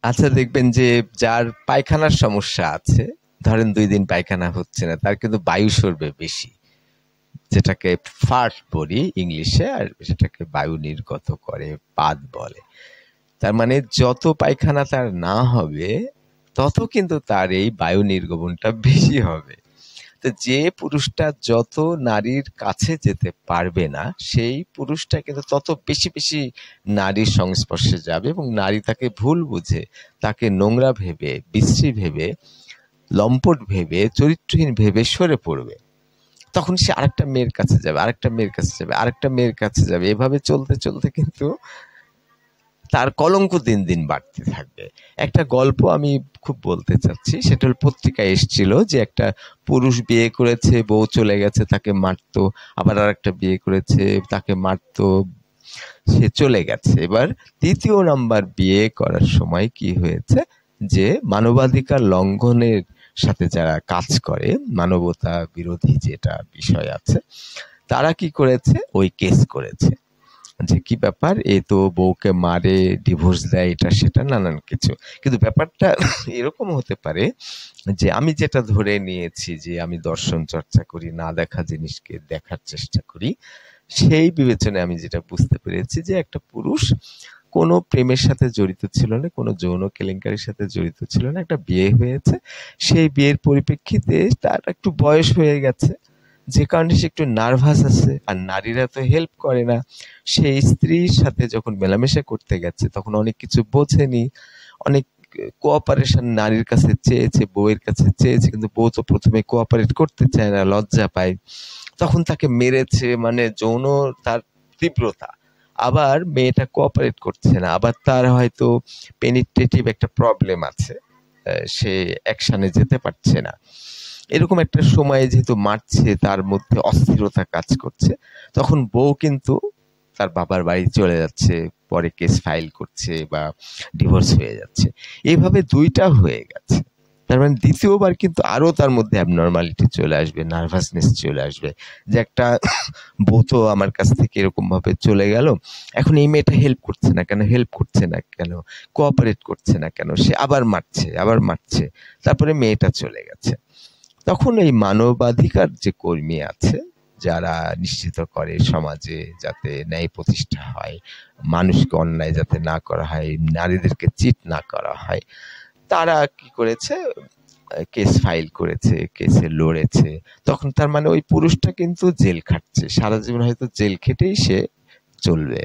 আচ্ছা, দেখবেন যে যার পায়খানার সমস্যা আছে, ধরেন 2 দিন পায়খানা হচ্ছে না, তার কিন্তু বায়ু সরবে বেশি, যেটাকে ফার্ট বলি ইংলিশে, আর সেটাকে বায়ু নির্গত করে পাদ বলে। তার মানে যত পায়খানা তার না হবে, তত কিন্তু তার এই বায়ু নির্গমনটা বেশি হবে। তো যে পুরুষটা যত নারীর কাছে যেতে পারবে না, সেই পুরুষটা কিন্তু তত বেশি বেশি নারীর সংস্পর্শে যাবে, এবং নারী তাকে ভুল বুঝে, তাকে নোংরা ভেবে, বিশ্রী ভেবে, লম্পট ভেবে, চরিত্রহীন ভেবে সরে পড়বে। তখন সে আরেকটা মেয়ের কাছে যাবে, আরেকটা মেয়ের কাছে যাবে, আরেকটা মেয়ের কাছে যাবে। এভাবে চলতে চলতে কিন্তু তার কলঙ্ক দিন দিন বাড়তে থাকবে। একটা গল্প আমি খুব বলতে চাচ্ছি, সেটা হল পত্রিকায় এসেছিল যে একটা পুরুষ বিয়ে করেছে, বউ চলে গেছে, তাকে মারতো, আবার আর একটা বিয়ে করেছে, তাকে মারতো, সে চলে গেছে। এবার ৩য় নাম্বার বিয়ে করার সময় কি হয়েছে, যে মানবাধিকার লঙ্ঘনের সাথে যারা কাজ করে, মানবতা বিরোধী যেটা বিষয় আছে, তারা কি করেছে, ওই কেস করেছে যে কি ব্যাপার, এ তো বউকে মারে, ডিভোর্স দেয়, এটা সেটা নানান কিছু। কিন্তু ব্যাপারটা এরকম হতে পারে যে আমি যেটা ধরে নিয়েছি, যে আমি দর্শন চর্চা করি, না দেখা জিনিসকে দেখার চেষ্টা করি, সেই বিবেচনায় আমি যেটা বুঝতে পেরেছি যে একটা পুরুষ কোনো প্রেমের সাথে জড়িত ছিল না, কোনো যৌন কেলেঙ্কারির সাথে জড়িত ছিল না, একটা বিয়ে হয়েছে, সেই বিয়ের পরিপ্রেক্ষিতে তার একটু বয়স হয়ে গেছে, যে কারণে সে একটু নার্ভাস আছে, আর নারীরা তো হেল্প করে না। সেই স্ত্রীর সাথে যখন মেলামেশা করতে গেছে, তখন অনেক কিছু বোঝেনি, অনেক কোঅপারেশন নারীর কাছে চেয়েছে, বউয়ের কাছে চেয়েছে, কিন্তু বউ তো প্রথমে কোঅপারেট করতে চায় না, লজ্জা পায়, তখন তাকে মেরেছে, মানে যৌন তার তীব্রতা। আবার মেয়েটা কোঅপারেট করছে না, আবার তার হয়তো পেনিট্রেটিভ একটা প্রবলেম আছে, সে অ্যাকশনে যেতে পারছে না। এরকম একটা সময়ে যেহেতু মারছে, তার মধ্যে অস্থিরতা কাজ করছে, তখন বউ কিন্তু তার বাবার বাড়ি চলে যাচ্ছে, পরে কেস ফাইল করছে বা ডিভোর্স হয়ে যাচ্ছে। এইভাবে 2টা হয়ে গেছে। তার মানে 2য় বার কিন্তু আরো তার মধ্যে অ্যাবনর্মালিটি চলে আসবে, নার্ভাসনেস চলে আসবে, যে একটা বউ তো আমার কাছ থেকে এরকম ভাবে চলে গেল, এখন এই মেয়েটা হেল্প করছে না কেন, হেল্প করছে না কেন, কোঅপারেট করছে না কেন, সে আবার মারছে, আবার মারছে, তারপরে মেয়েটা চলে গেছে। তখন এই মানবাধিকার যে কর্মী আছে, যারা নিশ্চিত করে সমাজে যাতে ন্যায় প্রতিষ্ঠা হয়, মানুষকে অন্যায় যাতে না করা হয়, নারীদেরকে চিট না করা হয়, তারা কি করেছে, কেস ফাইল করেছে, কেসে লড়েছে। তখন তার মানে ওই পুরুষটা কিন্তু জেল খাটছে, সারা জীবন হয়তো জেল খেটেই সে চলবে,